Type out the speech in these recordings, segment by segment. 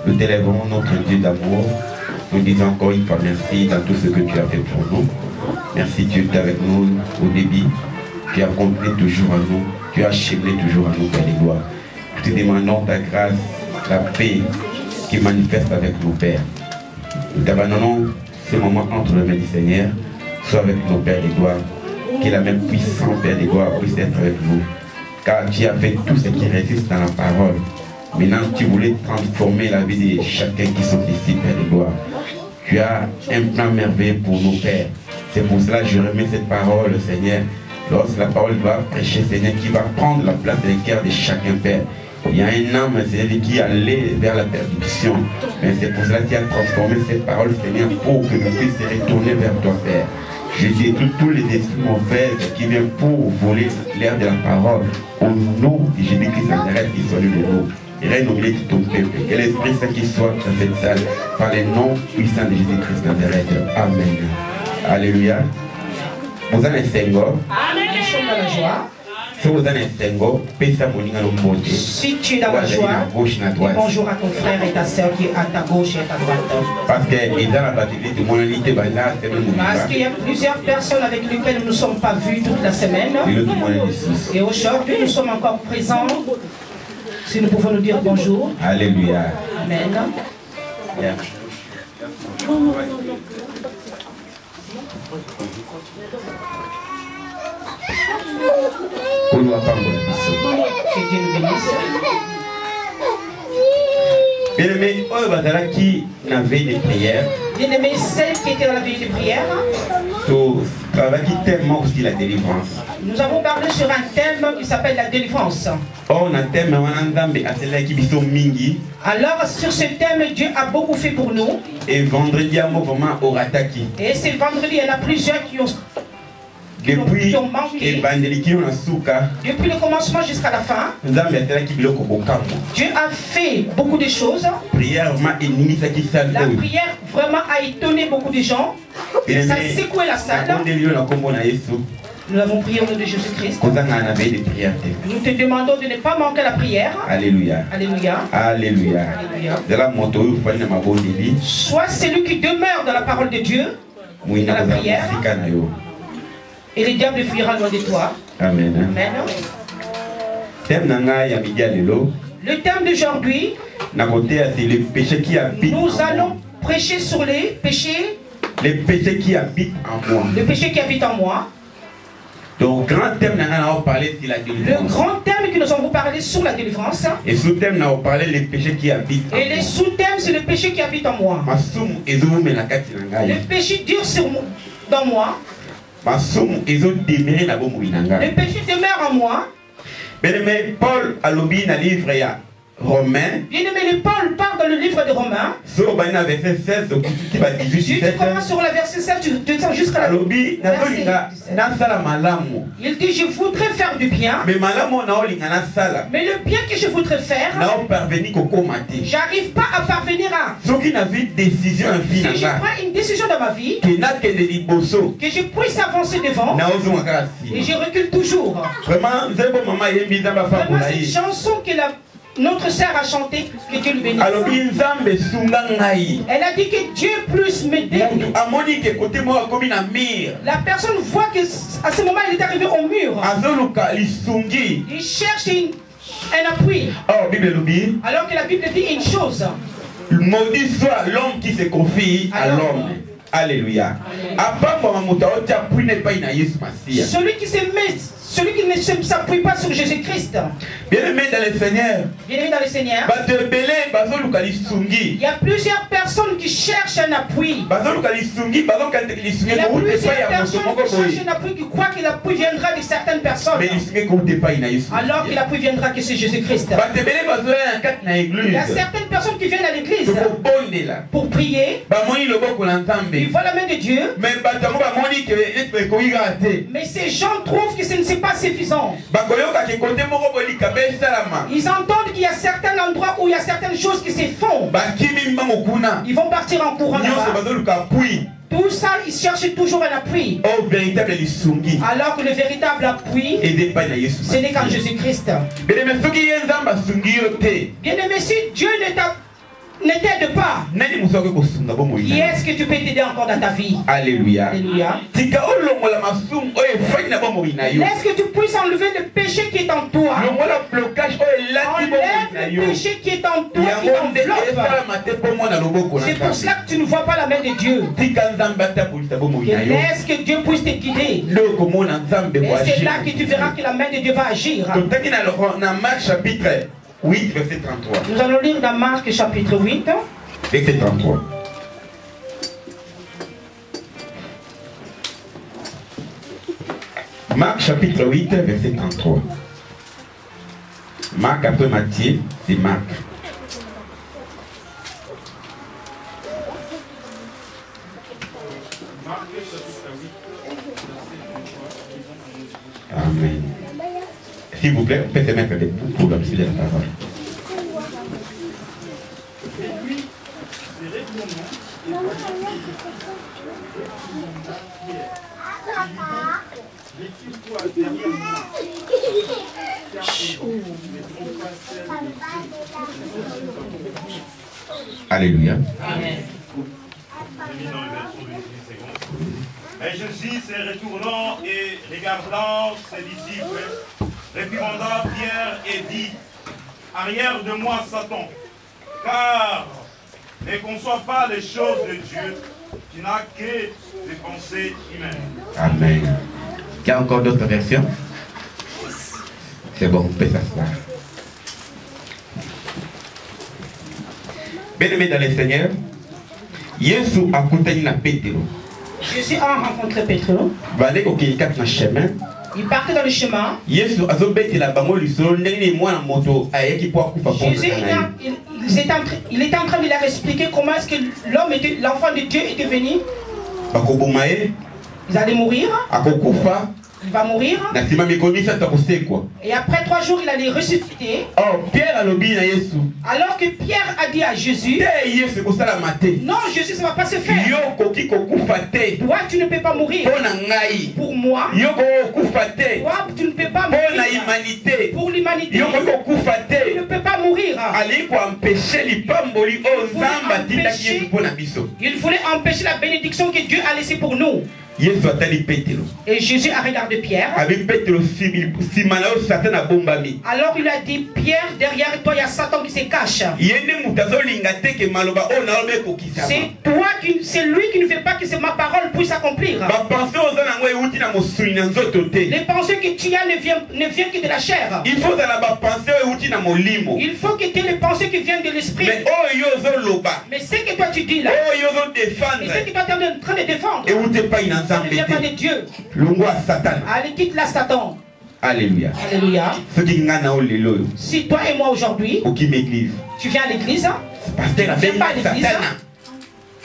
Nous t'élèvons notre Dieu d'amour. Nous disons encore une fois merci dans tout ce que tu as fait pour nous. Merci Dieu, tu es avec nous au début. Tu as accompli toujours à nous. Tu as acheminé toujours à nous, Père des gloires. Nous te demandons ta grâce, la paix qui manifeste avec nous, Père. Nous t'abandonnons ce moment entre les mains du Seigneur. Sois avec nos Pères des gloires. Que la même puissance, Père des gloires, puisse être avec nous. Car tu as fait tout ce qui résiste dans la parole. Maintenant, tu voulais transformer la vie de chacun qui sont ici, Père de gloire. Tu as un plan merveilleux pour nos pères. C'est pour cela que je remets cette parole, Seigneur. Lorsque la parole va prêcher, Seigneur, qui va prendre la place des cœurs de chacun, Père. Il y a un âme, Seigneur, qui allait vers la perdition. Mais c'est pour cela que tu as transformé cette parole, Seigneur, pour que nous puissions retourner vers toi, Père. Je détruis tous les esprits mauvais qui viennent pour voler l'air de la parole. Au nom de Jésus-Christ Nazareth, qui soit de nous. Et règne au milieu de ton peuple. Que l'Esprit Saint qui soit dans cette salle, par les noms puissants de Jésus-Christ Nazareth. Amen. Alléluia. Vous avez un Seigneur. Amen. Nous sommes dans la joie. Si tu es dans la joie, dis bonjour à ton frère et ta soeur qui est à ta gauche et à ta droite. Parce qu'il y a plusieurs personnes avec lesquelles nous ne nous sommes pas vus toute la semaine. Et aujourd'hui, nous sommes encore présents. Si nous pouvons nous dire bonjour. Alléluia. Amen. Yeah. Que Dieu nous bénisse. Bien-aimés, qui n'avait des prières. Bien-aimés, celles qui étaient dans la veille de prière. Aussi la délivrance. Nous avons parlé sur un thème qui s'appelle la délivrance. Alors sur ce thème, Dieu a beaucoup fait pour nous. Et vendredi, et c'est vendredi, il y en a plusieurs qui ont manqué. Depuis le commencement jusqu'à la fin, Dieu a fait beaucoup de choses. La prière vraiment a étonné beaucoup de gens. Ça a secoué la salle. Nous avons prié au nom de Jésus-Christ. Nous te demandons de ne pas manquer la prière. Alléluia. Alléluia. Alléluia. Sois celui qui demeure dans la parole de Dieu, dans la prière, et le diable fuira loin de toi. Amen. Amen. Le thème d'aujourd'hui, nous allons prêcher sur les péchés. Les péchés qui habitent en moi. Le péché qui habite en moi. Donc, grand thème, nous allons parler de la délivrance. Le grand thème que nous allons parler sur la délivrance. Et sous-thème, nous allons parler des péchés qui habitent en moi. Et les sous-thèmes, c'est le péché qui habite en moi. Le péché dure dans moi. Le péché demeure en moi. Bien-aimé, Paul a lobby dans le livre Romain. Bien-aimé, Paul parle dans le livre de Romains. Verset 16, tu commences sur la verset 7, tu descends jusqu'à la verset 17. Il dit, je voudrais faire du bien. Mais le bien que je voudrais faire, j'arrive pas à parvenir à. Si je prends une décision dans ma vie, que je puisse avancer devant, et je recule toujours. Vraiment, c'est une chanson que notre sœur a chanté, que Dieu lui bénisse. Elle a dit que Dieu puisse m'aider. La personne voit que à ce moment il est arrivé au mur. Il cherche un appui. Alors que la Bible dit une chose. Maudit soit l'homme qui se confie à l'homme. Alléluia. Celui qui ne s'appuie pas sur Jésus-Christ. Bien-aimé dans le Seigneur. Bien-aimé dans le Seigneur. Il y a plusieurs personnes qui cherchent un appui. Il y a plusieurs personnes qui cherchent un appui, qui croient que l'appui viendra de certaines personnes. Alors que l'appui viendra que c'est Jésus-Christ. Il y a certaines personnes qui viennent à l'église pour prier. Ils voient la main de Dieu. Mais ces gens trouvent que ce n'est pas suffisant. Ils entendent qu'il y a certains endroits où il y a certaines choses qui se font. Ils vont partir en courant là-bas. Tout ça, ils cherchent toujours un appui. Alors que le véritable appui, ce n'est qu'en Jésus-Christ. Bien-aimé, si Dieu ne t'aide pas, qui est-ce que tu peux t'aider encore dans ta vie? Alléluia. Alléluia. Est-ce que tu puisses enlever le péché qui est en toi? Enlève le péché qui est en toi, qui t'enveloppe. C'est pour cela que tu ne vois pas la main de Dieu. Laisse que Dieu puisse te guider. Et c'est là que tu verras que la main de Dieu va agir. Chapitre 8, verset 33. Nous allons lire dans Marc chapitre 8. Verset 33. Marc chapitre 8, verset 33. Marc après Matthieu, c'est Marc. Amen. S'il vous plaît, faites mettre avec vous pour le sujet de la parole. Alléluia. Amen. Et Jésus se retournant et regardant ses disciples, réprimanda Pierre et dit: arrière de moi, Satan, car ne conçois pas les choses de Dieu, tu n'as que des pensées humaines. Amen. Il y a encore d'autres versions? C'est bon, on peut s'asseoir. Bien-aimé dans le Seigneur, Jésus a contenu la Pétero. Jésus a rencontré Pétro. Il partait dans le chemin. Jésus il était en train de leur expliquer comment est-ce que l'enfant de Dieu était venu. Ils allaient mourir. Il va mourir. Et après 3 jours, il allait ressusciter. Alors que Pierre a dit à Jésus, non, Jésus, ça ne va pas se faire. Toi, tu ne peux pas mourir. Pour moi, toi, tu ne peux pas mourir. Pour l'humanité, tu ne peux pas mourir. Il voulait empêcher la bénédiction que Dieu a laissée pour nous. Et Jésus a regardé Pierre. Alors il a dit, Pierre, derrière toi il y a Satan qui se cache. C'est lui qui ne veut pas que ma parole puisse s'accomplir. Les pensées que tu as ne viennent que de la chair. Il faut que tu aies les pensées qui viennent de l'esprit. Mais ce que toi tu dis là, et ce que toi tu es en train de défendre, ça ne vient pas de Dieu. Allez, quitte la Satan. Alléluia. Alléluia. Si toi et moi aujourd'hui, tu viens à l'église, tu ne viens pas à l'église.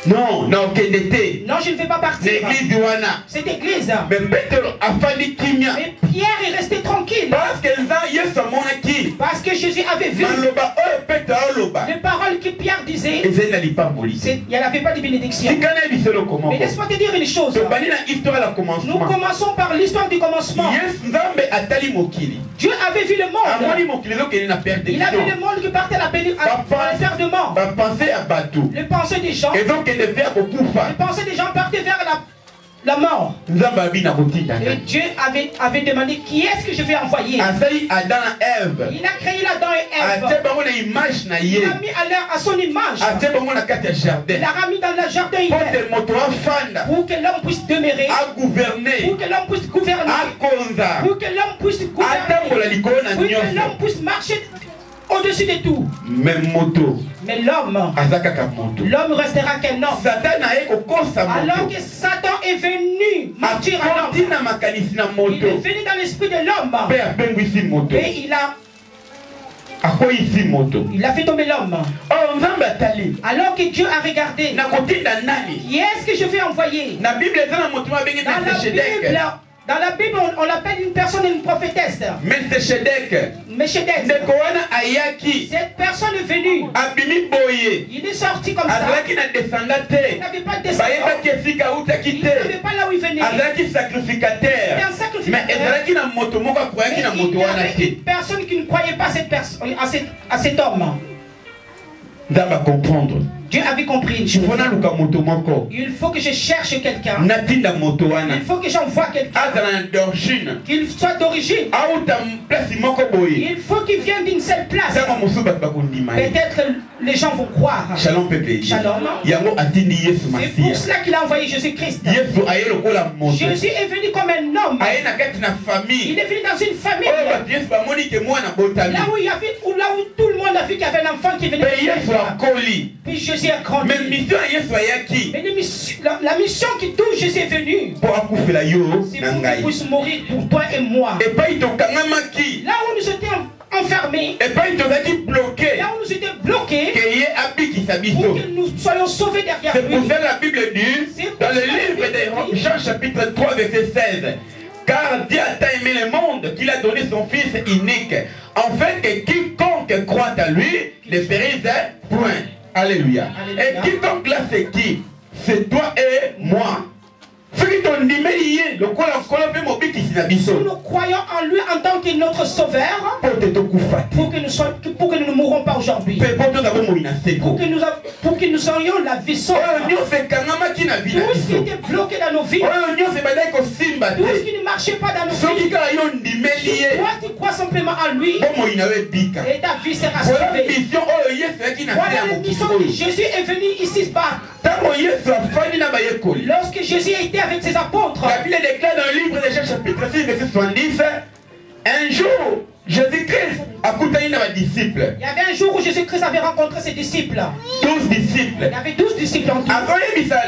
Non, non, non, je ne vais pas partir. Cette église. Mais Pierre est resté tranquille. Parce que Jésus avait vu les paroles que Pierre disait. Il n'y avait pas de bénédiction. Mais laisse-moi te dire une chose. Nous commençons par l'histoire du commencement. Dieu avait vu le monde. Il a vu le monde qui partait à la perdement. Les pensées des gens. Les pensées des gens partaient vers la mort. Et Dieu avait demandé qui est-ce que je vais envoyer. Il a créé Adam et Ève. Il a mis à son image. Il l'a mis dans le jardin pour que l'homme puisse demeurer, pour que l'homme puisse gouverner, pour que l'homme puisse gouverner, pour que l'homme puisse marcher au-dessus de tout. Mais l'homme restera qu'un homme. Alors que Satan est venu mentir à l'homme. Il est venu dans l'esprit de l'homme. Et il a fait tomber l'homme. Alors que Dieu a regardé, qui est-ce que je vais envoyer? Dans la Bible, on l'appelle une personne, une prophétesse. Melchizedek. Cette personne est venue. Il est sorti comme ça. Il n'avait pas de descendant. Il ne savait pas là où il venait. Il était un sacrificateur. Mais il y avait une personne qui ne croyait pas à cet homme. Dieu avait compris. Il faut que je cherche quelqu'un. Il faut que j'envoie quelqu'un. Qu'il soit d'origine. Il faut qu'il vienne d'une seule place. Peut-être les gens vont croire. Shalom. Shalom. C'est pour cela qu'il a envoyé Jésus-Christ. Jésus est venu comme un homme. Il est venu dans une famille. Là où tout le monde a vu qu'il y avait un enfant qui venait. Puis Jésus a grandi. Mais la mission qui touche Jésus est venue. C'est pour qu'il puisse mourir pour toi et moi. Là où nous étions enfermés, là où nous étions bloqués, pour que nous soyons sauvés derrière lui. C'est pour ça la Bible dit dans le livre de Jean chapitre 3 verset 16. Car Dieu a tant aimé le monde qu'il a donné son Fils unique, afin que quiconque croit à lui ne périsse point. Alléluia. Et quiconque là c'est qui? C'est toi et moi. Nous croyons en lui en tant que notre sauveur pour que nous ne mourrons pas aujourd'hui. Pour que nous ayons la vie sauve. Tout ce qui était bloqué dans nos vies, tout ce qui ne marchait pas dans nos vies, toi tu crois simplement en lui et ta vie sera sauvée. Voilà la mission que Jésus est venu ici-bas. Lorsque Jésus a été avec ses apôtres, la Bible déclare dans le livre de Jean chapitre 6 verset 70, un jour Jésus-Christ a contacté les disciples. Il y avait un jour où Jésus-Christ avait rencontré ses disciples. 12 disciples. Il y avait 12 disciples en tout.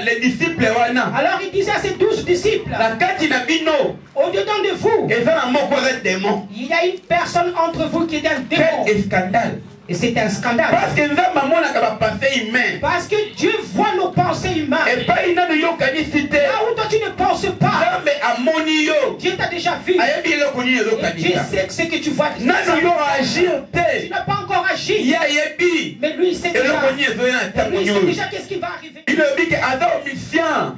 Les disciples. Alors il disait à ses 12 disciples, au-dedans de vous, il y a une personne entre vous qui est un démon. Quel scandale. Et c'est un scandale. Parce que Dieu voit nos pensées humaines. Là où toi tu ne penses pas, Dieu t'a déjà vu. Et Dieu sait ce que tu vois. Tu n'as pas encore agi. Mais lui il sait déjà. Lui il sait déjà qu'est-ce qui va arriver.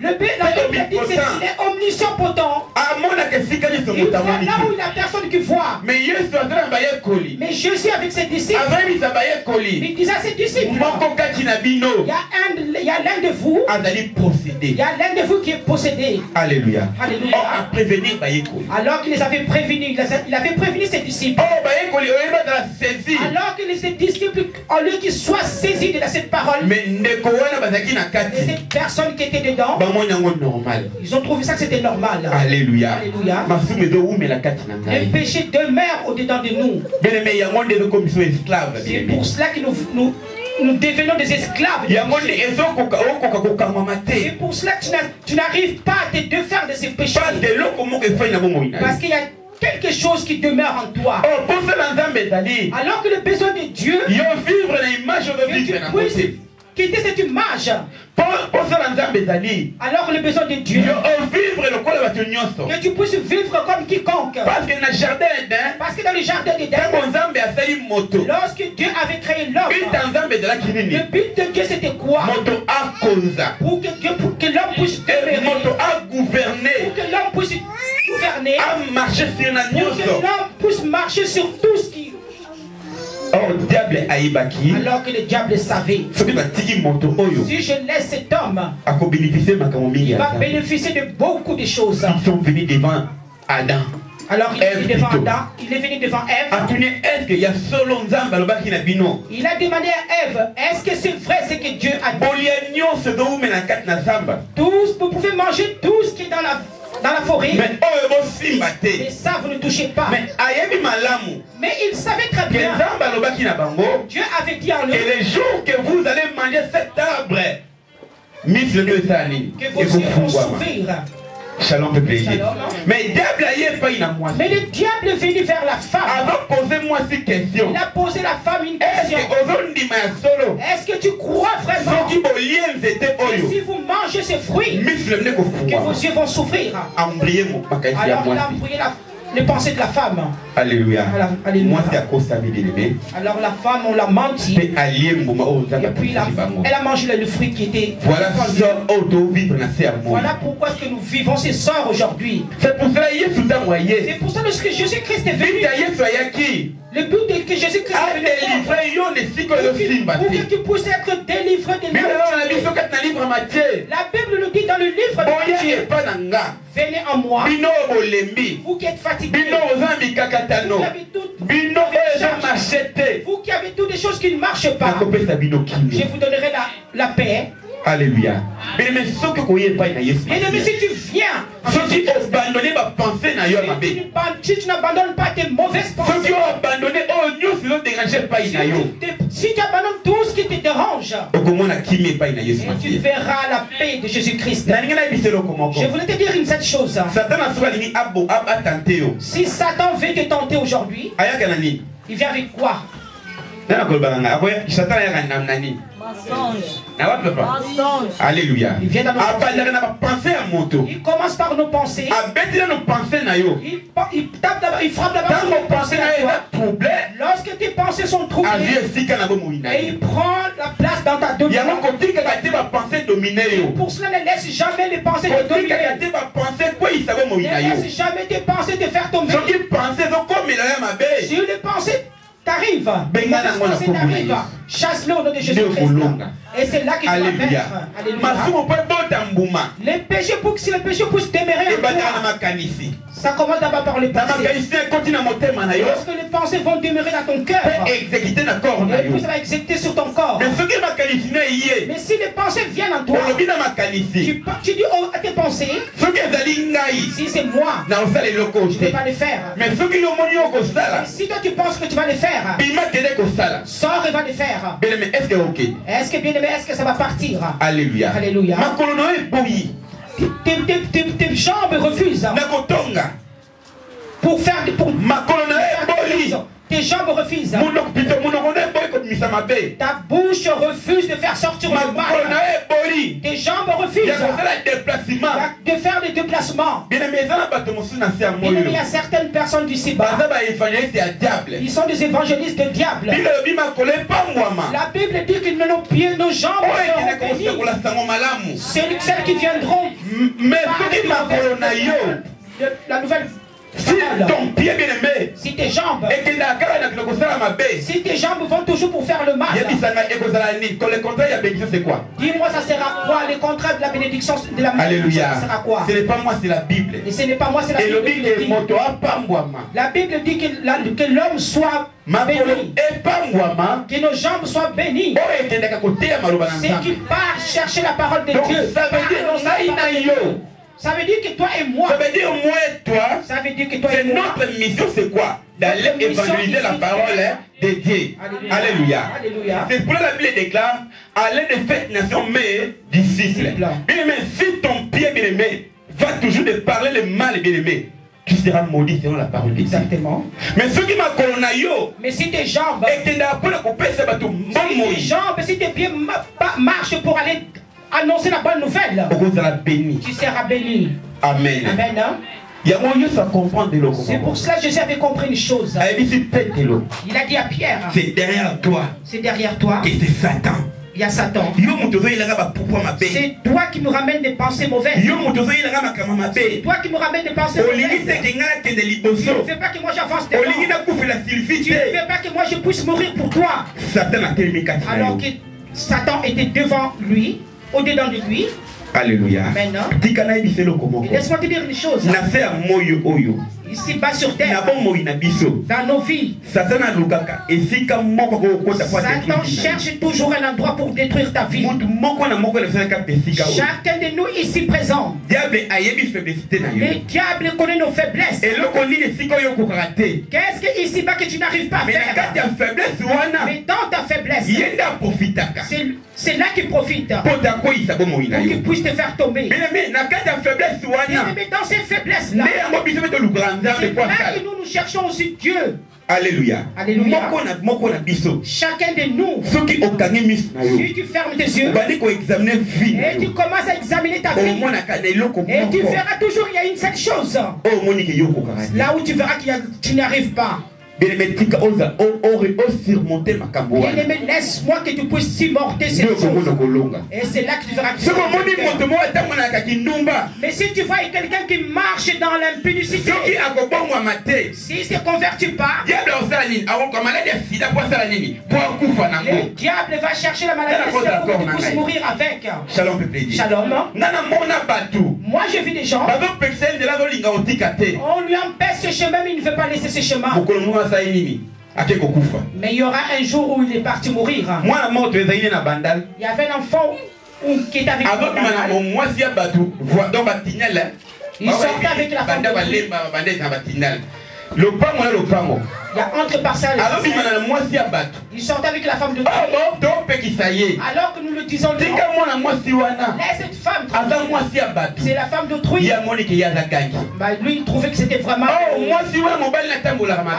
Le Bible dit qu'il est omniscient potent. Il voit là où il n'y a personne qui voit. Mais Jésus avec ses disciples, il disait à ses disciples, il y a l'un de vous, il y a l'un de vous qui est possédé. Alléluia. Alléluia. Alors qu'il les avait prévenus, il avait prévenu ses disciples. Alors que les disciples, au lieu qu'ils soient saisis de cette parole, et cette personne qui était dedans, ils ont trouvé ça que c'était normal. Alléluia. Alléluia. Le péché demeure au-dedans de nous. C'est pour cela que nous devenons des esclaves. C'est pour cela que tu n'arrives pas à te défaire de ces péchés. Parce qu'il y a quelque chose qui demeure en toi. Alors que le besoin de Dieu, que tu puisses quitter cette image. Alors le besoin de Dieu, que tu puisses vivre comme quiconque. Parce que dans le jardin d'Éden, lorsque Dieu avait créé l'homme, le but de Dieu c'était quoi? Pour que l'homme puisse demeurer, pour que l'homme puisse gouverner, pour que l'homme puisse marcher sur tout ce qui... Alors que le diable savait, si je laisse cet homme, il va bénéficier de beaucoup de choses. Ils sont venus devant Adam. Alors il est venu devant Adam, il est venu devant Ève. Il a demandé à Ève, est-ce que c'est vrai ce que Dieu a dit? Tous, vous pouvez manger tout ce qui est dans la forêt. Mais ça, vous ne touchez pas. Mais il savait très bien. Dieu avait dit en lui. Et les jours que vous allez manger cet arbre, que vos yeux vont s'ouvrir. Shalom, mais le diable est venu vers la femme. Il a posé la femme une question. Est-ce que tu crois vraiment que si vous mangez ces fruits, que vos yeux vont s'ouvrir? Alors il a embrouillé les pensées de la femme. Alléluia. Alléluia. Alors la femme, on l'a menti. Et puis elle a mangé le fruit qui était. Voilà pourquoi est-ce que nous vivons ces sorts aujourd'hui. C'est pour ça que Jésus-Christ est venu. Le but de que Jésus-Christ est venu pour que tu puisses être délivré de la Bible nous dit dans le livre de Matthieu, venez en moi, vous qui êtes fatigués, vous qui avez toutes des choses qui ne marchent pas, je vous donnerai la paix. Alléluia. Mais si tu viens, si tu n'abandonnes pas tes mauvaises pensées, si tu abandonnes tout ce qui te dérange, tu verras la paix de Jésus-Christ. Je voulais te dire cette chose. Si Satan veut te tenter aujourd'hui, il vient avec quoi? Alléluia. Il commence par nos pensées. Il tape d'abord, il frappe d'abord nos pensées. Lorsque tes pensées sont troublées, et il prend la place dans ta domination. Pour cela, ne laisse jamais les pensées te dominer. Ne laisse jamais tes pensées te faire tomber. Si les pensées t'arrive, chasse-le au nom de Jésus-Christ. Et c'est là qu'il va vaincre. Alléluia. Les péchés, pour que si le péché puisse demeurer en toi, ça commence d'abord par les pensées. Lorsque les pensées vont demeurer dans ton cœur, et puis ça va exécuter sur ton corps. Mais si les pensées viennent en toi, tu dis à tes pensées, si c'est moi, je ne vais pas le faire. Mais si toi tu penses que tu vas le faire, sors et va le faire. Est-ce que bien aimé, est-ce que ça va partir? Alléluia. Alléluia. Tes jambes refusent. Pour faire tes jambes refusent. Ta bouche refuse de faire sortir le mal. Tes jambes refusent de faire les déplacements. Il y a certaines personnes d'ici-bas. Ils sont des évangélistes de diable. La Bible dit que nos jambes seront bénies. C'est celles qui viendront de la nouvelle. Si ton pied bien-aimé, si tes jambes vont toujours pour faire le mal, le contraire de la bénédiction c'est quoi? Dis-moi, ça sera quoi? Le contraire de la bénédiction, de la Alléluia. Ça sera quoi? Ce n'est pas moi, c'est la Bible. Et ce n'est pas moi, c'est la Bible. La Bible dit que l'homme soit béni, que nos jambes soient bénies. C'est qu'il part chercher la parole de Dieu. Ça veut dire que toi et moi. Ça veut dire moi et toi. Ça veut dire que toi et moi. Notre mission c'est quoi? D'aller évangéliser la parole de Dieu. Alléluia. Alléluia. C'est pour la Bible déclare, allez de faire nation mais disciples. Bien-aimé, si ton pied bien-aimé va toujours de parler le mal bien-aimé, tu seras maudit selon la parole de Dieu. Exactement. Mais ceux qui m'ont mais si tes jambes, si tes pieds marchent pour aller annoncer la bonne nouvelle, tu seras béni. Amen. Amen. Hein? C'est pour cela que Jésus avait compris une chose. Il a dit à Pierre, c'est derrière toi. C'est derrière toi. Et c'est Satan. Il y a Satan. C'est toi qui me ramène des pensées mauvaises. C'est toi qui me ramène des pensées mauvaises. Tu ne veux pas que moi j'avance devant. Tu ne veux pas que moi je puisse mourir pour toi. Alors que Satan était devant lui, au-dedans de lui. Alléluia. Maintenant, laisse-moi te dire une chose. Ici-bas sur terre, dans nos vies, Satan cherche toujours un endroit pour détruire ta vie. Chacun de nous ici présents, le diable connaît nos faiblesses. Qu'est-ce que ici-bas que tu n'arrives pas à faire? Mais dans ta faiblesse, c'est là qu'il profite pour qu'il puisse te faire tomber. Mais dans ces faiblesses-là, c'est là que nous cherchons aussi Dieu. Alléluia. Alléluia. Chacun de nous, si tu fermes tes yeux et tu commences à examiner ta vie, et tu verras toujours il y a une seule chose. Là où tu verras que tu n'arrives pas. Bien-aimé, laisse-moi que tu puisses surmonter ces choses. Et c'est là que tu verras que mais si tu vois quelqu'un qui marche dans l'impudicité, s'il ne se convertit pas, le diable va chercher la maladie pour que tu puisses mourir avec. Shalom, peuple. Shalom. Moi je vis des gens, on lui empêche ce chemin mais il ne veut pas laisser ce chemin. Mais il y aura un jour où il est parti mourir. Il y avait un enfant qui était avec lui. Il sortait avec la femme. Il y a entre parcelles. Il sortait avec la femme de d'autrui. Alors que nous le disons, laisse cette femme. C'est la femme d'autrui. Bah, lui il trouvait que c'était vraiment.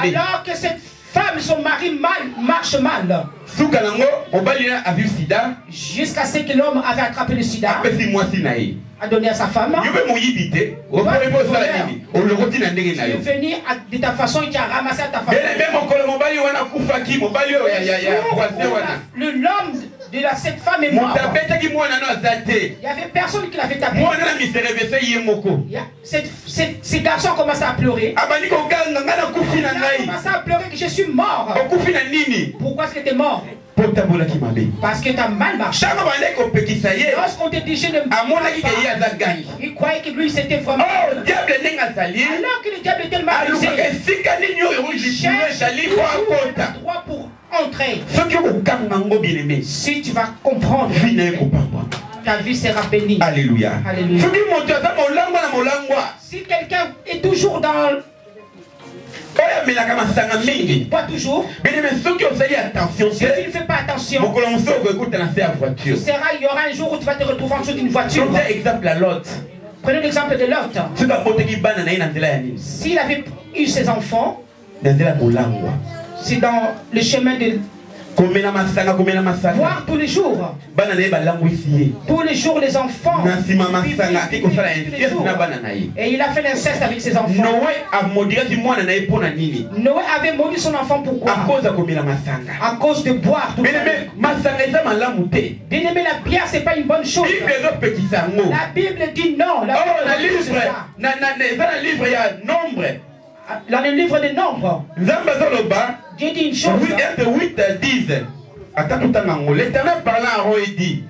Alors que cette femme, son mari marche mal. Jusqu'à ce que l'homme avait attrapé le sida, a donné à sa femme. Tu es venu de ta façon et tu as ramassé à ta façon. L'homme de cette femme est mort. Il n'y avait personne qui l'avait tapé. Ces garçons ont commencé à pleurer. Ils ont commencé à pleurer que je suis mort. Pourquoi est-ce que tu es mort? Parce que tu as mal marché. Lorsqu'on te dit je ne marche pas, il croyait que lui c'était vraiment. Alors que le diable est tellement rusé, il cherche un droit pour entrer. Si tu vas comprendre, ta vie sera bénie. Alléluia. Alléluia. Si quelqu'un est toujours dans pas toujours. Si tu ne fais pas attention, il y aura un jour où tu vas te retrouver en dessous d'une voiture. Prenez l'exemple de Lot. S'il avait eu ses enfants, c'est dans le chemin Boire tous les jours. Tous les jours, les enfants. Et il a fait l'inceste avec ses enfants. Noé avait maudit son enfant pourquoi? À cause de boire. Bien-aimé, la bière, c'est pas une bonne chose. La Bible dit non. Dans le livre des Nombres, Dieu dit une chose. 8 à 10. L'Éternel parlant à Aaron et dit,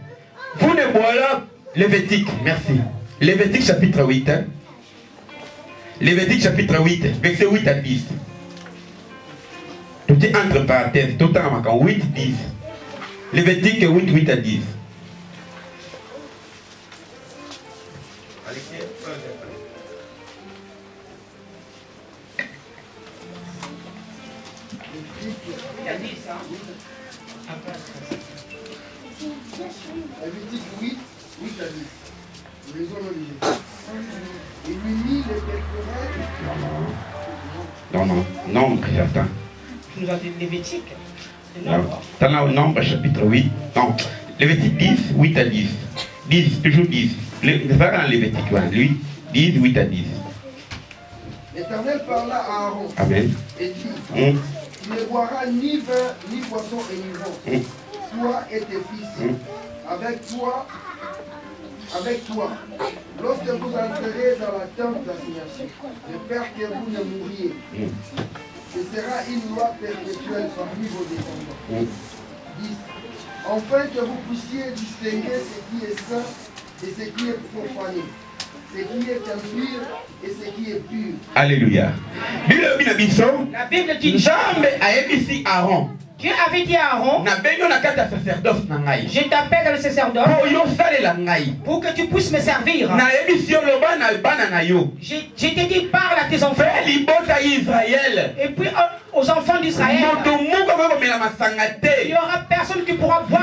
vous ne boirez Lévitique, merci. Lévitique chapitre 8. Lévitique chapitre 8, verset 8 à 10. Tout est entre parenthèses, tout en 8, 10. Lévitique 8, 8 à 10. Lévitique 8, 8 à 10. Les hommes et lui mit les non, nombre, j'attends. Tu nous as dit Lévitique. T'as là au nombre, chapitre 8. Non, Lévitique 10, 8 à 10. 10, toujours 10. Va dans Lévitique, lui, 10, 8 à 10. L'Éternel parla à Aaron. Amen. Et dit, tu ne boiras ni vin, ni poisson et ni vin. Toi et tes fils. Avec toi, lorsque vous entrerez dans la tente d'assignation, de peur que vous ne mouriez. Ce sera une loi perpétuelle parmi vos descendants. 10. Enfin que vous puissiez distinguer ce qui est saint et ce qui est profané, ce qui est impur et ce qui est pur. Alléluia. La Bible dit Aaron. Dieu avait dit à Aaron, je t'appelle dans le sacerdoce pour que tu puisses me servir. Je t'ai dit, parle à tes enfants. Et puis aux enfants d'Israël, il n'y aura personne qui pourra boire.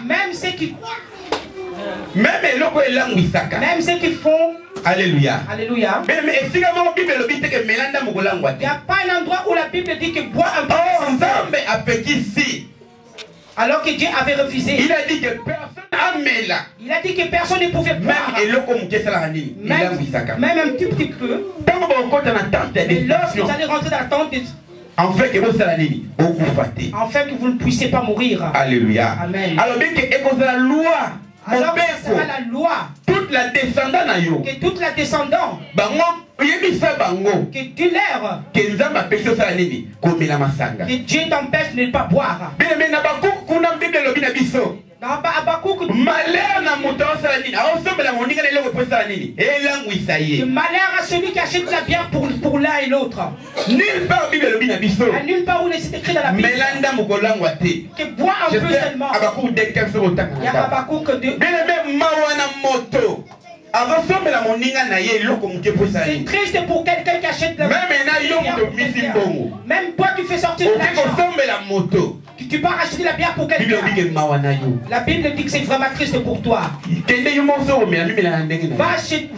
Même ceux qui font. Alléluia. Alléluia. Il n'y a pas un endroit où la Bible dit que boire un peu. Alors que Dieu avait refusé. Il a dit que personne amela. Il a dit que personne ne pouvait boire. Même un tout petit peu. Et lorsque vous allez rentrer dans la tente, en fait que vous ne puissiez pas mourir. Alléluia. Amen. Alors bien que la loi. Alors que ce sera la loi. Toute la descendante. Que toute la descendante. Que tu leur. Que Dieu t'empêche de ne pas boire. Malheur à celui qui achète la bière pour l'un et l'autre. Nulle part où c'est écrit dans la Bible. Que bois un peu seulement. Il y a Habakkuk 2. C'est triste pour quelqu'un qui achète la bière. Même toi tu fais sortir de l'argent. Tu pars acheter la bière pour quelqu'un. La Bible dit que c'est vraiment triste pour toi.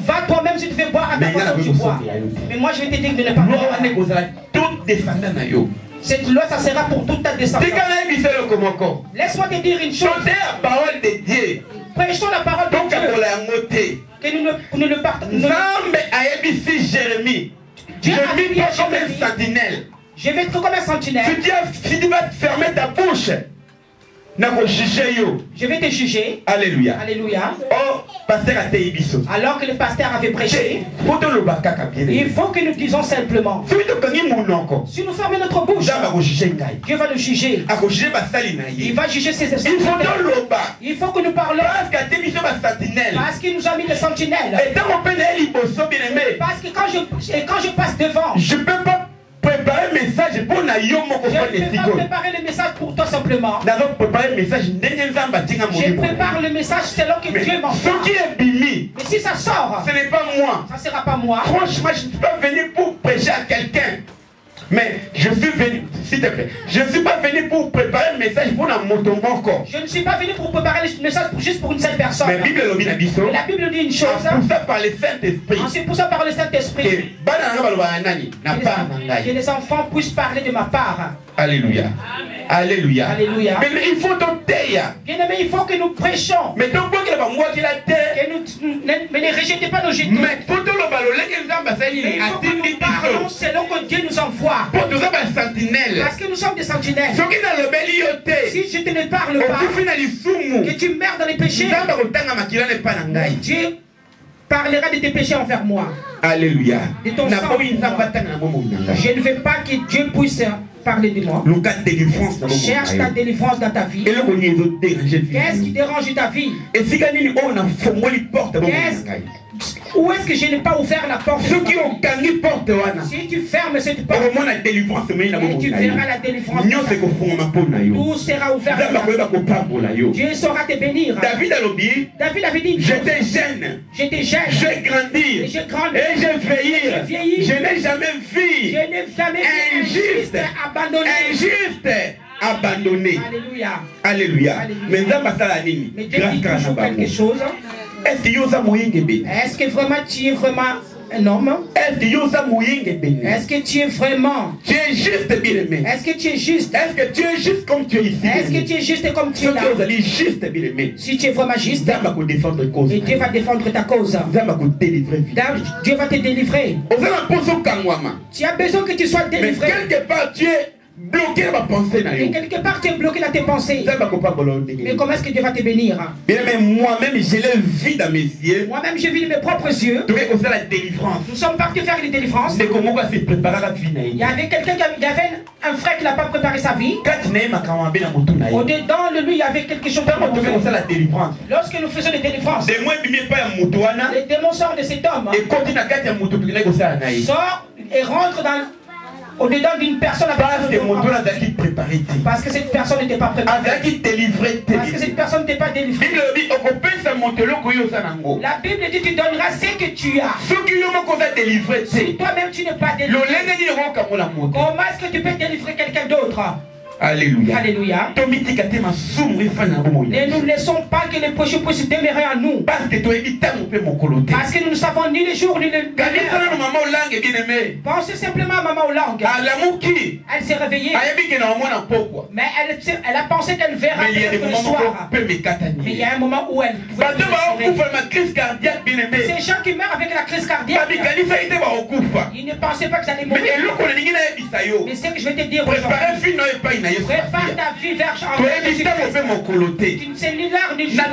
Va toi-même si tu veux boire à ta façon tu bois. Mais moi je vais te dire de ne pas boire. Cette loi ça sera pour toute ta descendance. Laisse-moi te dire une chose. Prêchons la parole de Dieu. Que nous ne partons. Dieu a dit à Jérémie, je vais être comme un sentinelle. Si tu vas fermer ta bouche, je vais te juger. Alléluia. Alléluia. Oh, pasteur a été ibiso. Alors que le pasteur avait prêché, il faut que nous disons simplement. Si nous fermons notre bouche, Dieu va nous juger. Il va juger ses esprits. Il faut que nous parlons. Parce qu'il nous a mis des sentinelles. Parce que quand je passe devant, je ne peux pas préparer le message pour préparer le message pour toi simplement. Je prépare le message selon que Dieu m'envoie. Mais si ça sort, ce n'est pas moi. Ça ne sera pas moi. Franchement, je ne suis pas venu pour prêcher à quelqu'un. Mais je suis venu, s'il te plaît, je ne suis pas venu pour préparer le message pour la motomboko. Je ne suis pas venu pour préparer le message juste pour une seule personne. Mais la Bible dit une chose. C'est pour ça par le Saint-Esprit. C'est pour ça par le Saint-Esprit. Que les enfants puissent parler de ma part. Alléluia. Alléluia. Alléluia. Mais il faut dompter. Bien-aimé, il faut que nous prêchons. Mais donc, mais ne rejetez pas nos jetons. Mais il faut que nous parlons selon que Dieu nous envoie. Parce que nous sommes des sentinelles. Si je ne te parle pas, que tu meurs dans les péchés, Dieu parlera de tes péchés envers moi. Alléluia. De ton sang. Je ne veux pas que Dieu puisse parler de moi. Cherche ta délivrance dans ta vie. Qu'est-ce qui dérange ta vie? Où est-ce que je n'ai pas ouvert la porte? Si tu fermes cette porte, et tu verras la délivrance. Tout sera ouvert. Dieu saura te bénir. David avait dit, j'étais jeune, j'ai grandi, et j'ai vieilli. Je n'ai jamais vu injuste abandonné. Alléluia. Alléluia. Mais Dieu dit toujours quelque chose. Est-ce que vraiment tu es vraiment un homme? Est-ce que tu es vraiment? Tu es juste, bien-aimé. Est-ce que tu es juste? Est-ce que tu es juste comme tu es ici? Est-ce que tu es juste comme tu es là? Si tu es vraiment juste, et Dieu va défendre ta cause. Dieu va te délivrer. Tu as besoin que tu sois délivré. Mais quelque part tu es bloqué ma pensée. Et quelque part tu es bloqué dans tes pensées. Mais comment est-ce que Dieu va te bénir? Bien, mais moi-même je l'ai vu dans mes yeux. Moi-même j'ai vu de mes propres yeux. La délivrance. Nous sommes partis faire les délivrances. C'est comment on va se préparer la vie. Il y avait quelqu'un qui avait un frère qui n'a pas préparé sa vie. Au-dedans de lui il y avait quelque chose de la délivrance. Lorsque nous faisons les délivrances, les démons sortent de cet homme. Sort et rentre dans au-dedans d'une personne parce que cette personne n'était pas préparée. Parce que cette personne n'était pas délivrée. La Bible dit tu donneras ce que tu as. Si toi-même tu n'es pas délivré, comment est-ce que tu peux délivrer quelqu'un d'autre? Alléluia. Alléluia. Ne nous laissons pas que les péchés puissent demeurer en nous. Parce que nous ne savons ni les jours ni les pensez simplement à Maman Olang. Elle s'est réveillée. Mais elle a pensé qu'elle verra le soir. Mais il y a un moment où elle ces gens qui meurent avec la crise cardiaque, ils ne pensaient pas que ça allait mourir. Mais c'est que je vais te dire aujourd'hui, prépare ta vie vers Jésus-Christ. Tu ne sais ni l'heure ni le jour.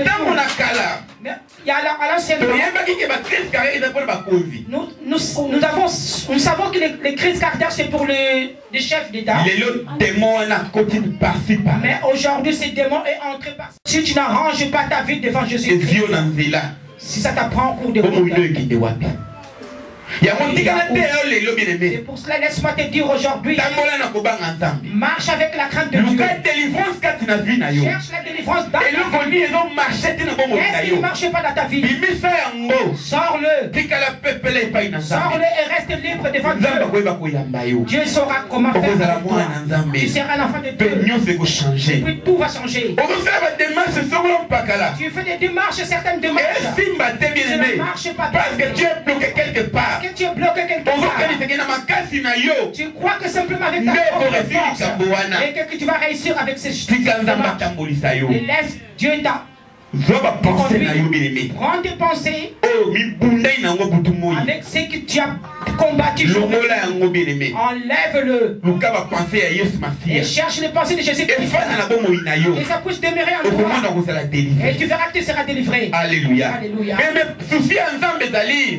Mais il y a à l'ancien nous savons que les crises cardiaques c'est pour les chefs d'État. Mais aujourd'hui ce démon est entré par. Si tu n'arranges pas ta vie devant Jésus-Christ, si ça t'apprend en cours de route, c'est pour cela, laisse-moi te dire aujourd'hui, marche avec la crainte de Dieu. Cherche la délivrance dans ta vie. Est-ce qu'il ne marche pas dans ta vie? Sors-le. Sors-le et reste libre devant Dieu. Dieu saura comment faire avec toi. Tu seras l'enfant de Dieu. Puis tout va changer. Tu fais des démarches, certaines démarches. Ça ne marche pas. Parce que Dieu est bloqué quelque part. Tu es bloqué quelque part. Tu crois que simplement avec ta force et que tu vas réussir avec ces choses. Et laisse Dieu prends tes pensées avec ce que tu as combattu. Enlève-le et cherche les pensées de Jésus-Christ et ça puisse demeurer en toi et tu verras que tu seras délivré. Alléluia. Alléluia.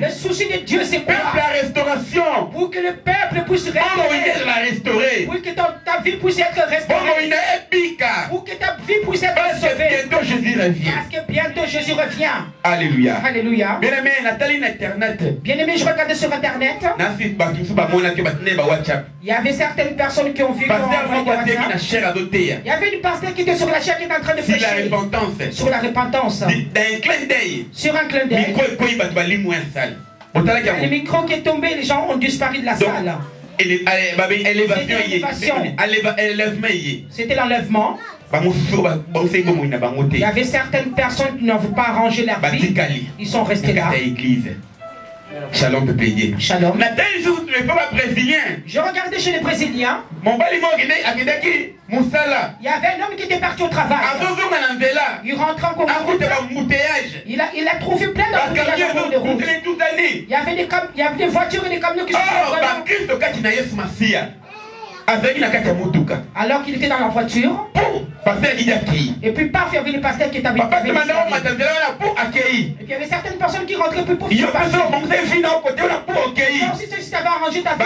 Le souci de Dieu c'est quoi? La restauration. Pour que le peuple puisse restaurer, pour que ta vie puisse être restaurée, pour que ta vie puisse être sauvée. Bientôt Jésus revient. Parce que bientôt Jésus revient. Alléluia. Alléluia. Bien-aimé, Internet. Bien-aimé, je regardais sur Internet. Il y avait certaines personnes qui ont vu. Il y avait une pasteur qui était sur la chair qui était en train de prêcher sur la repentance. Sur un clin d'œil. Le micro qui est tombé, les gens ont disparu de la salle. C'était l'enlèvement. Il y avait certaines personnes qui n'ont pas arrangé leur vie. Ils sont restés là. Shalom peut payer. Shalom. Je regardais chez les Brésiliens. Il y avait un homme qui était parti au travail. Il rentre en Congo. Il a trouvé plein d'embouteillages sur les routes. Il y avait des voitures et des camions qui alors qu'il était dans la voiture. Et puis paf, il y avait le pasteur qui était avec lui. Et puis il y avait certaines personnes qui rentraient plus pour se passer. Si tu avais arrangé ta vie.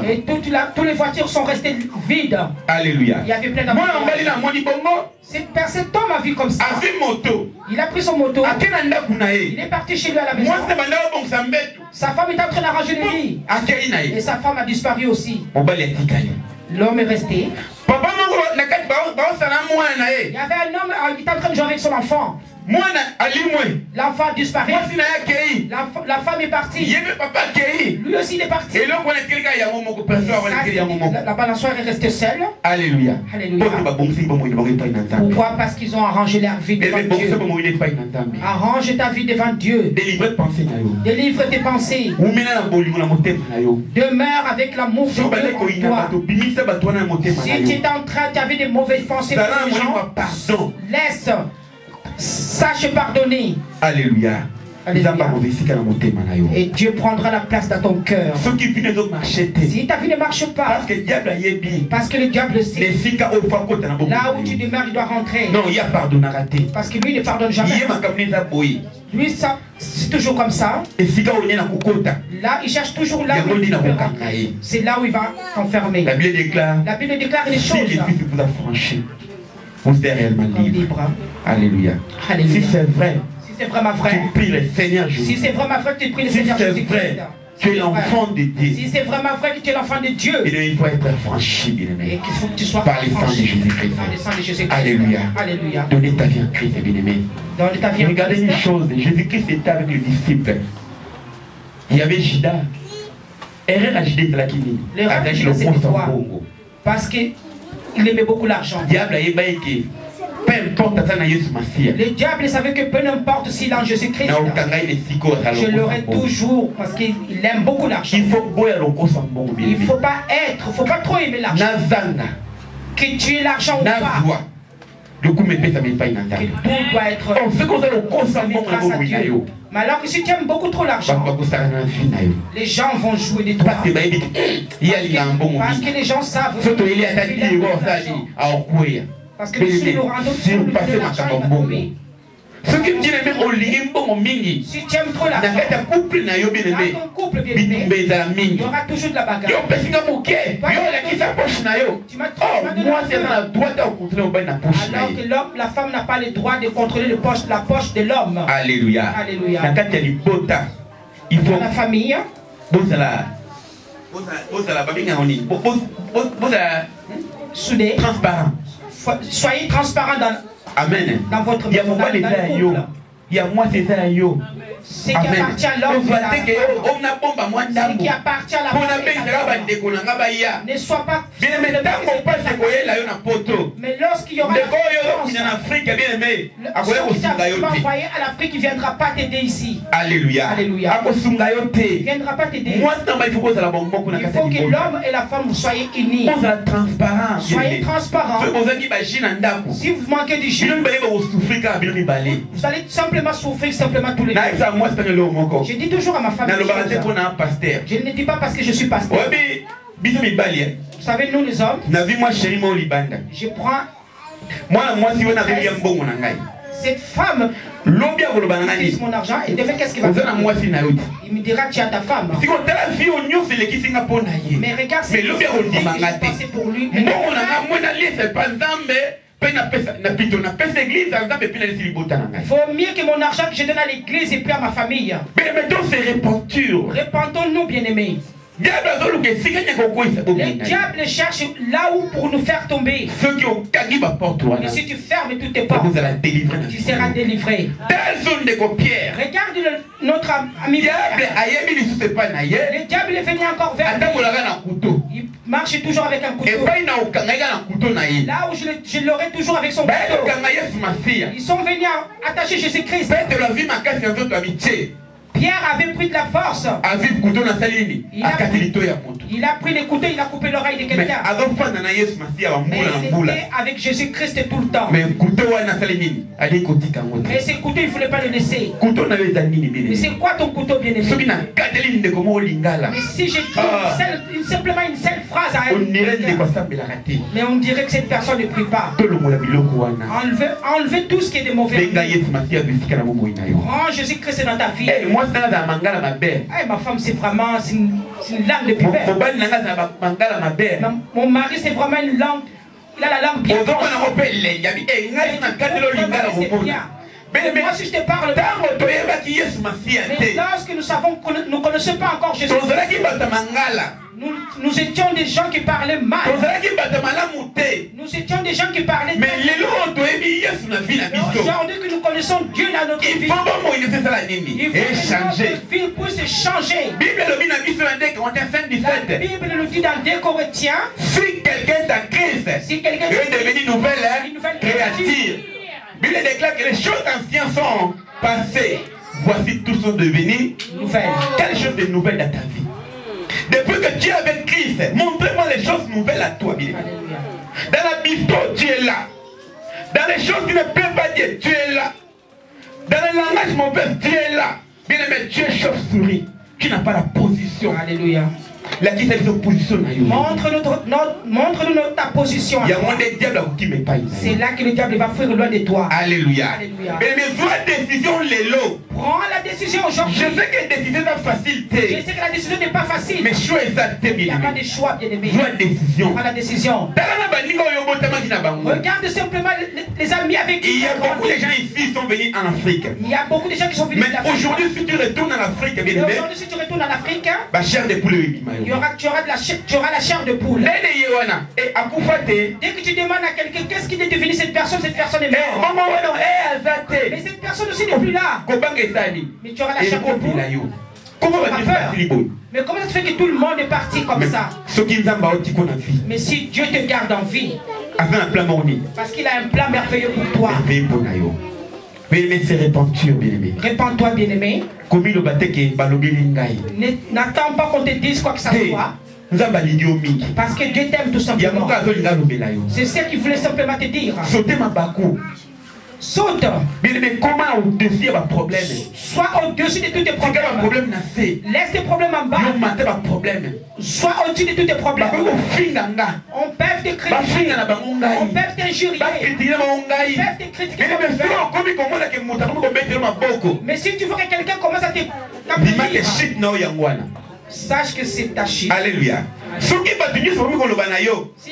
Et toutes les voitures sont restées vides. Alléluia. Il y avait plein d'embouteillages. Cet homme a vu comme ça. Il a pris son moto. Il est parti chez lui à la maison. Sa femme était en train d'arranger le lit. Et sa femme a disparu aussi. L'homme est resté. Il y avait un homme qui était en train de jouer avec son enfant. L'enfant a disparu. La femme est partie. Lui aussi il est parti. La balançoire est restée seule. Alléluia. Alléluia. Pourquoi? Parce qu'ils ont arrangé leur vie devant Dieu. Arrange ta vie devant Dieu. Délivre tes pensées. Demeure avec l'amour de Dieu en toi. Si tu es en train, tu avais des mauvaises pensées pour les gens, laisse. Sache pardonner. Alléluia. Alléluia. Et Dieu prendra la place dans ton cœur. Si ta vie ne marche pas, parce que le diable sait, là où tu demeures, il doit rentrer. Non, il y a pardonnera. Parce que lui ne pardonne jamais. Lui, ça, c'est toujours comme ça. Là, il cherche toujours là où il peut rentrer. C'est là où il va s'enfermer. La Bible déclare les choses. Si Jésus vous a franchi, vous êtes réellement libre. Alléluia. Alléluia. Si c'est vrai, c'est vraiment vrai. Tu pries le Seigneur Jésus. Si c'est vraiment vrai que tu pries le Seigneur Jésus. Tu es l'enfant de Dieu. Si c'est vraiment vrai que tu es l'enfant de Dieu. Il faut être franchi, bien-aimé. Et qu'il faut que tu sois par les sangs de Jésus-Christ. Alléluia. Alléluia. Donnez ta vie en Christ, bien-aimé. Regardez une chose. Jésus-Christ était avec les disciples. Il y avait Judas. Erreur à Judas, c'est la qui dit. Avec le bon parce qu'il aimait beaucoup l'argent. Diable a ébaïqué. Peu importe, le diable savait que peu importe s'il est en Jésus-Christ, je l'aurai toujours parce qu'il aime beaucoup l'argent. Il ne faut pas trop aimer l'argent. Que tu aies l'argent ou pas. Que tout doit être grâce à Dieu. Mais alors que si tu aimes beaucoup trop l'argent, les gens vont jouer des toi. Parce que les gens savent. Parce que si nous rendons tout l'argent, ce qui me dit même au limbo mingi. Si tu aimes trop l'argent, dans ton couple bien aimé, il y aura toujours de la bagarre. Moi c'est dans la droite à contrôler au bain. Alors que l'homme, la femme n'a pas le droit de contrôler la poche de l'homme. Alléluia. Alléluia. Il faut la famille. Soudé. Transparent. Soyez transparent dans. Amen. Dans votre il y a moi les couple. Il y a moi c'est ça yo. Ce qui appartient à l'homme. Ce qui appartient à la femme. Ne sois pas. Mais lorsqu'il y aura envoyé à l'Afrique, il ne viendra pas t'aider ici. Alléluia. Alléluia. Il ne viendra pas t'aider. Il faut que l'homme et la femme vous soyez unis. Soyez transparents. Si vous manquez du jus, vous allez simplement souffrir simplement tous les jours. Je dis toujours à ma famille. Je ne dis pas parce que je suis pasteur. Vous savez, nous les hommes, je prends cette femme qui utilise mon argent et demain qu'est-ce qu'il va faire? Il me dira tu as ta femme. Mais regarde ce qui s'est passé pour lui. Il faut mieux que mon argent que je donne à l'église et puis à ma famille. Répentons-nous, bien-aimés. Le diable cherche là où pour nous faire tomber. Et si tu fermes toutes tes portes, tu seras délivré. Regarde notre ami Pierre. Le diable est venu encore vers lui. marche toujours avec un couteau. Là où je l'aurai toujours avec son couteau. Ils sont venus attacher Jésus-Christ. Pierre avait pris de la force. Il a pris les couteaux, il a coupé l'oreille de quelqu'un. Mais il était avec Jésus-Christ tout le temps. Mais ces couteaux, il ne voulait pas le laisser. Mais c'est quoi ton couteau, bien-aimé? Mais si j'ai dit simplement une seule phrase à elle, mais on dirait que cette personne ne prie pas. Enlevez tout ce qui est de mauvais. Prends Jésus-Christ dans ta vie. Ma femme, c'est vraiment une langue de pipette. Mon mari, c'est vraiment une langue. Il a la langue bien. Mais moi, si je te parle, mais lorsque nous savons que nous ne connaissons pas encore Jésus, nous étions des gens qui parlaient mal. Nous étions des gens qui parlaient mal. Mais aujourd'hui que nous connaissons Dieu dans notre vie, il faut que notre vie puisse changer. La Bible nous dit dans 2 Corinthiens, si quelqu'un est en Christ, il est devenu une nouvelle créature. La Bible déclare que les choses anciennes sont passées. Voici tout sont devenus nouvelles. Quelle chose de nouvelle dans ta vie? Depuis que tu es avec Christ, montre-moi les choses nouvelles à toi, bien. Dans la Bible, tu es là. Dans les choses qui ne peuvent pas dire, tu es là. Dans le langage mauvais, tu es là. Bien aimé, tu es chauve-souris. Tu n'as pas la position. Alléluia. Montre-nous ta position. C'est là que le diable va fuir loin de toi. Alléluia. Mais décision prends la décision aujourd'hui. Je sais que la décision n'est pas facile. Je sais que la décision n'est pas facile. Mais il n'y a pas de choix, bien aimé. Prends la décision. Regarde simplement les amis avec qui il y a beaucoup de gens ici qui sont venus en Afrique. Il y a beaucoup de gens qui sont venus en Afrique. Aujourd'hui, si tu retournes en Afrique, aujourd'hui, si tu retournes en Afrique, chair de poule. tu auras la chair de poule. Dès que tu demandes à quelqu'un qu'est-ce qui est devenu cette personne est morte. Mais cette personne aussi n'est plus là. Mais tu auras la chair de poule. Mais comment ça se fait que tout le monde est parti comme ça? Mais si Dieu te garde en vie, parce qu'il a un plan merveilleux pour toi. Bien-aimé, c'est répandu, bien-aimé. Répands-toi, bien-aimé. N'attends pas qu'on te dise quoi que ça soit. Parce que Dieu t'aime tout simplement. C'est ce qu'il voulait simplement te dire. Saute. Bien-aimé, comment au-dessus de problème? Sois au-dessus de tous tes problèmes. Laisse tes problèmes en bas. Sois au-dessus de tous tes problèmes. On peut te critiquer. On peut t'injurier. On peut te critiquer. Mais si tu veux que quelqu'un commence à te sache que c'est ta chute. Alléluia. S'il y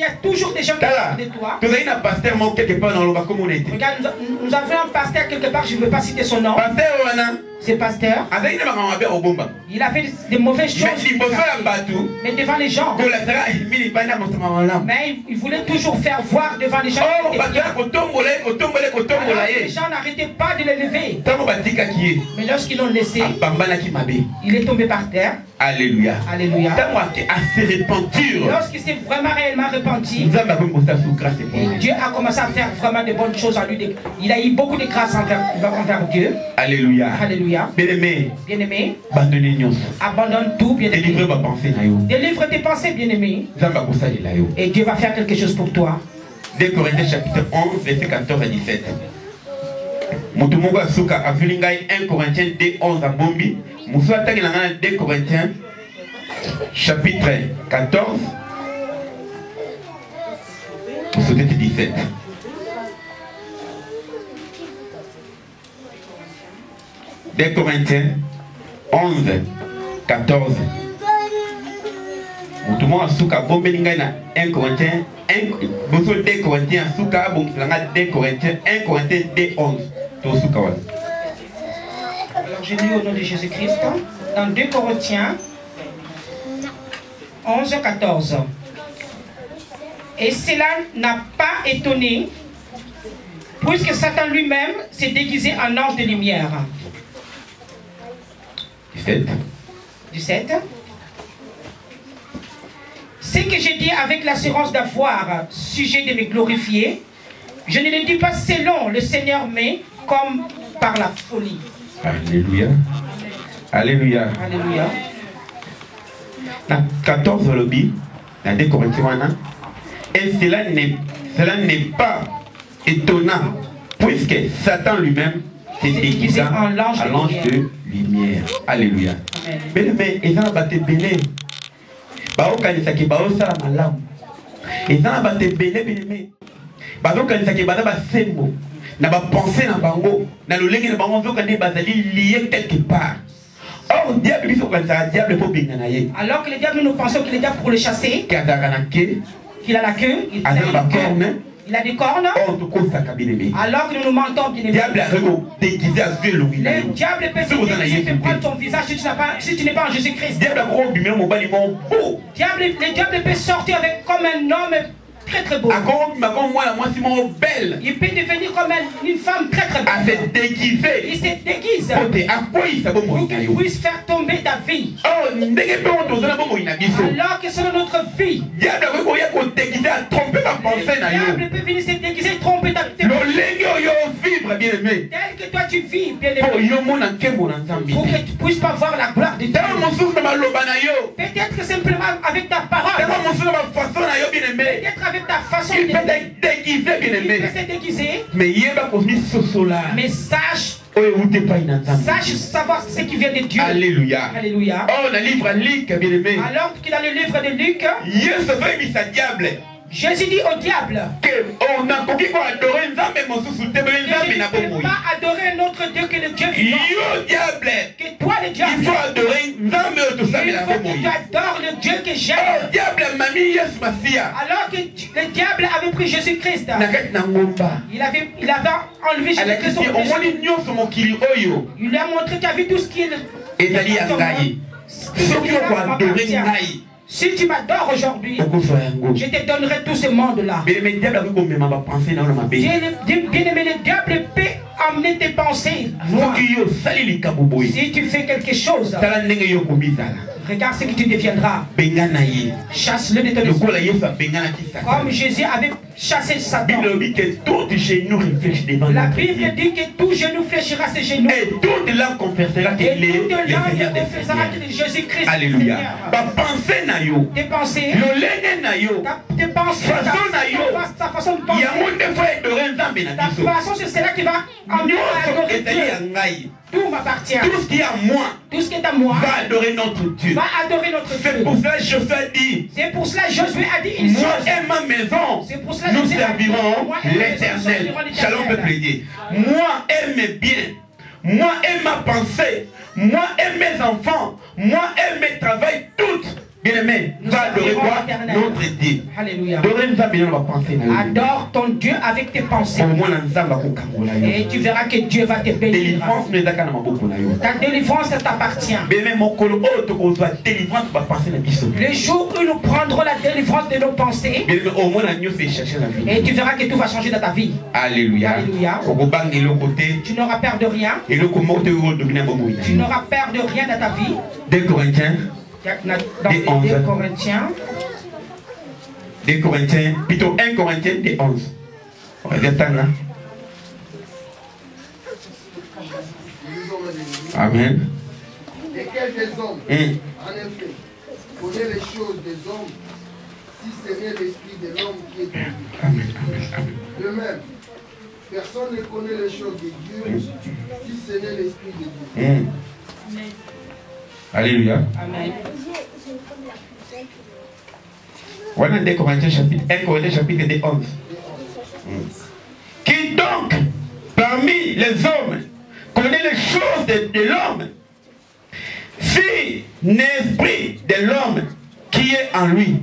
a toujours des gens qui parlent de toi. Regarde, nous avons un pasteur quelque part, je ne veux pas citer son nom. Ce pasteur, il a fait des mauvaises choses. Mais devant les gens. Mais il voulait toujours faire voir devant les gens. Les gens n'arrêtaient pas de le lever. Mais lorsqu'ils l'ont laissé, il est tombé par terre. Alléluia. Alléluia. Lorsqu'il s'est vraiment réellement repenti, et Dieu a commencé à faire vraiment de bonnes choses en lui. Il a eu beaucoup de grâce envers Dieu. Alléluia. Alléluia. Bien-aimé, abandonne tout, bien-aimé. Délivre tes pensées, bien-aimé. Et Dieu va faire quelque chose pour toi. 2 Corinthiens chapitre 11, verset 14 à 17. 1 Corinthiens 2, 11 à Bombi. 2 Corinthiens chapitre 14, verset 17. Des Corinthiens 11, 14. 1 Corinthiens 2 Corinthiens 2 Corinthiens 1 Corinthiens 2, 11. Alors je lis au nom de Jésus-Christ dans 2 Corinthiens 11, 14. Et cela n'a pas étonné, puisque Satan lui-même s'est déguisé en ange de lumière. 17. Ce qui que j'ai dit avec l'assurance d'avoir sujet de me glorifier, je ne le dis pas selon le Seigneur, mais comme par la folie. Alléluia. Alléluia. Alléluia. Dans 14 lobby, dans 2 Corinthiens, et cela n'est pas étonnant, puisque Satan lui-même s'est déguisé en l'ange de lumière. Alléluia. Mais ils ont battu béné. Baokanisaki baosala malamu. Ils ont battu béné béné. Baokanisaki bana basembo. Na ba penser na bango, na lolenge na bango nzokande bazali lié quelque part. Or, diable, diable pour alors que les diables, nous pensons qu'il est diable pour le chasser, qu'il a la queue, il a des cornes, alors que nous nous mentons bien aimés. Le diable peut se prendre ton visage si tu n'es pas en Jésus-Christ. Le diable peut sortir avec comme un homme très très beau. Il peut devenir comme une femme très très belle. Il se déguise pour qu'il puisse faire tomber ta vie. Alors que selon notre vie, le diable peut venir se déguiser et tromper ta vie. Tel que toi tu vis, bien aimé, pour que tu puisses pas voir la gloire de Dieu. Peut-être simplement avec ta parole. Peut-être avec ta façon de déguiser, mais sache savoir ce qui vient de Dieu. Alléluia. Alléluia. Oh, le livre de Luc, bien aimé. Alors qu'il a le livre de Luc, Jésus dit au diable que tu ne peux pas adorer un autre Dieu que le Dieu vivant. Que toi le diable, il faut adorer il faut que tu adores le Dieu que j'aime. Alors que le diable avait pris Jésus-Christ, il avait enlevé Jésus-Christ. Il lui a montré qu'il a vu tout ce qu'il si tu m'adores aujourd'hui, je te donnerai tout ce monde-là. Bien-aimé, le diable peut amener tes pensées. Si tu fais quelque chose, regarde ce que tu deviendras. Chasse-le de ton esprit. Comme Jésus avait chassé Satan. La Bible dit que tout genou fléchira ses genoux. Et toute langue confessera qu'il est le Seigneur des Seigneurs. Jésus-Christ. Alléluia. Tes pensées, tes pensées, ta façon de penser, ta façon, c'est cela qui va amener à adorer Dieu. Tout m'appartient. Tout ce qui est à moi, tout ce qui est à moi, va adorer notre Dieu. Va adorer notre Dieu. C'est pour cela que Josué a dit. C'est pour cela que Josué a dit une moi chose. et ma maison, pour cela nous servirons l'Éternel. Shalom peut plaider. Moi et mes biens, moi et ma pensée, moi et mes enfants, moi et mes travails, toutes. Bien-aimé, va adorer quoi? Notre Dieu. Alléluia. Adore ton Dieu avec tes pensées. Et tu verras que Dieu va te bénir. Ta délivrance t'appartient. Le jour où nous prendrons la délivrance de nos pensées, et tu verras que tout va changer dans ta vie. Alléluia. Alléluia. Tu n'auras peur de rien. Tu n'auras peur de rien dans ta vie. 2 Corinthiens. Dans 2 Corinthiens. 2 Corinthiens, plutôt 1 Corinthiens des 11. Amen. Lesquels des hommes, en effet, connaît les choses des hommes, si ce n'est l'esprit de l'homme qui est en lui. Amen. Amen. De même, personne ne connaît les choses de Dieu, si ce n'est l'esprit de Dieu. Amen. Alléluia. Amen. Voilà 1 Corinthiens chapitre 11. Qui donc, parmi les hommes, connaît les choses de l'homme, si l'esprit de l'homme qui est en lui.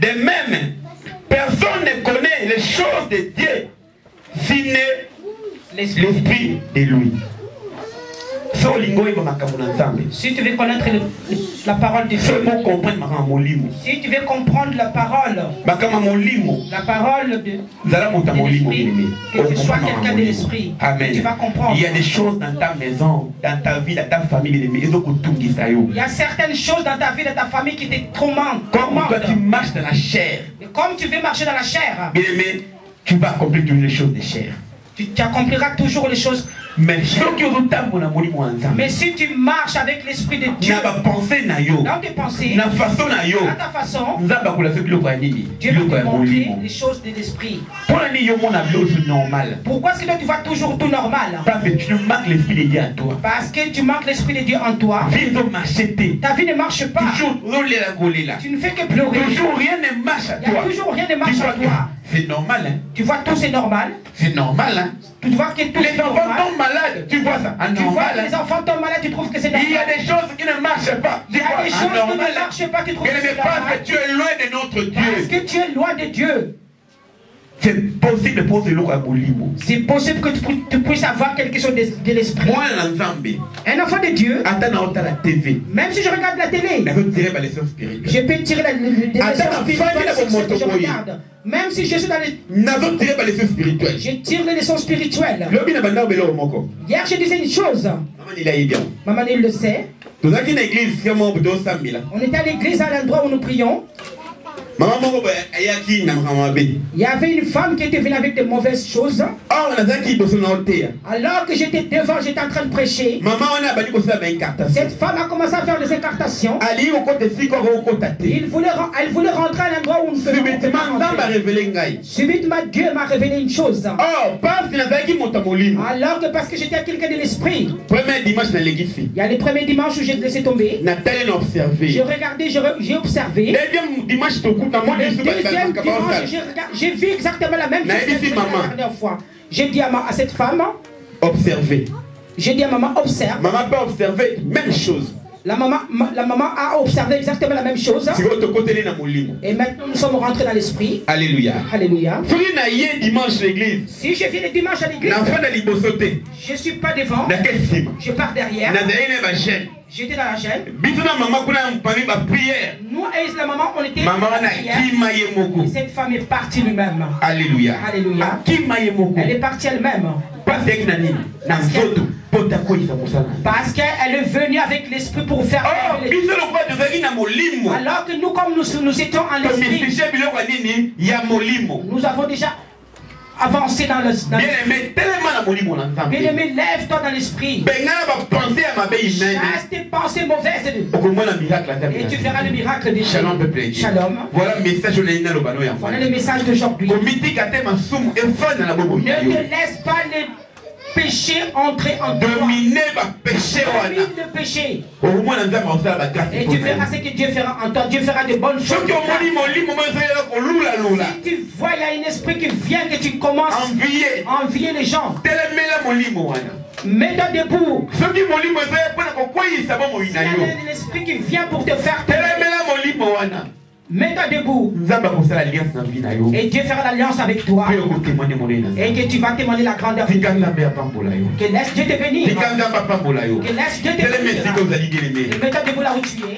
De même, personne ne connaît les choses de Dieu, si n'est l'esprit de lui. Si tu veux connaître la parole de Dieu, si tu veux comprendre la parole de l'esprit, que tu sois quelqu'un de l'esprit, tu vas comprendre. Il y a des choses dans ta maison, dans ta vie, dans ta famille. Il y a certaines choses dans ta vie, dans ta famille qui te tourmentent. Comme toi tu marches dans la chair, et comme tu veux marcher dans la chair, bien aimé, tu vas accomplir toutes les choses de chair. Tu accompliras toujours les choses. Mais si tu marches avec l'esprit de Dieu, dans tes pensées, dans ta façon, Dieu va te montrer les choses de l'esprit. Pourquoi est-ce que tu vois toujours tout normal? Parce que tu manques l'esprit de Dieu en toi. Parce que tu manques l'esprit de Dieu en toi. Ta vie ne marche pas. Tu ne fais que pleurer. Toujours rien ne marche à toi. Il n'y a toujours rien ne marche à toi. C'est normal, hein? Tu vois tout, c'est normal. C'est normal, hein? Tu vois que tout les enfants tombent malades, tu vois ça? Tu vois les enfants tombent malades, tu trouves que c'est normal. Il y a des choses qui ne marchent pas. Il y a des choses qui ne marchent pas, tu trouves que c'est normal. Parce que tu es loin de notre Dieu. Parce que tu es loin de Dieu. C'est possible de poser l'eau à Bolimo. C'est possible que tu puisses avoir quelque chose de l'esprit. Moi, un enfant de Dieu, la TV. Même si je regarde la télé, je peux tirer la leçon spirituelle. Même si je suis dans les... Je tire les leçons spirituelles. Hier, je disais une chose. Maman, il le sait. On était à l'église à l'endroit où nous prions. Il y avait une femme qui était venue avec de mauvaises choses. Alors que j'étais devant, j'étais en train de prêcher. Cette femme a commencé à faire des incartations. Elle voulait rentrer à l'endroit où nous faisons. Subitement, Dieu m'a révélé une chose. Alors que parce que j'étais quelqu'un de l'esprit. Il y a les premiers dimanches où j'ai laissé tomber. J'ai regardé, j'ai observé. Le deuxième dimanche, j'ai vu exactement la même chose que la dernière fois. J'ai dit à cette femme, observez. J'ai dit à maman, observe. Maman peut observer même chose. La maman a observé exactement la même chose. Et maintenant nous sommes rentrés dans l'esprit. Alléluia. Alléluia. Dimanche l'église. Si je viens le dimanche à l'église, je ne suis pas devant. Je pars derrière. J'étais dans la chaîne. Nous et la maman, on était dans la prière. Et cette femme est partie lui-même. Alléluia. Alléluia. Elle est partie elle-même. Parce qu'elle est venue avec l'esprit pour faire. Alors que nous, comme nous étions en l'esprit, nous avons déjà avancé dans l'esprit. Bien-aimé, lève-toi dans l'esprit. Chasse tes pensées mauvaises. Et tu verras le miracle de Dieu. Shalom. Voilà le message d'aujourd'hui. Ne te laisse pas les péché entrer en toi. Dominer le péché. Domine le péché. Et tu verras ce que Dieu fera en toi. Dieu fera de bonnes choses. Si tu vois, il y a un esprit qui vient, que tu commences à envier les gens. Mets-toi debout. S'il y a un esprit qui vient pour te faire. Mets-toi debout. Et Dieu fera l'alliance avec toi. Et que tu vas témoigner la grandeur de Dieu. Que laisse Dieu te bénir. Que laisse Dieu te bénir. Mets-toi debout là où tu es.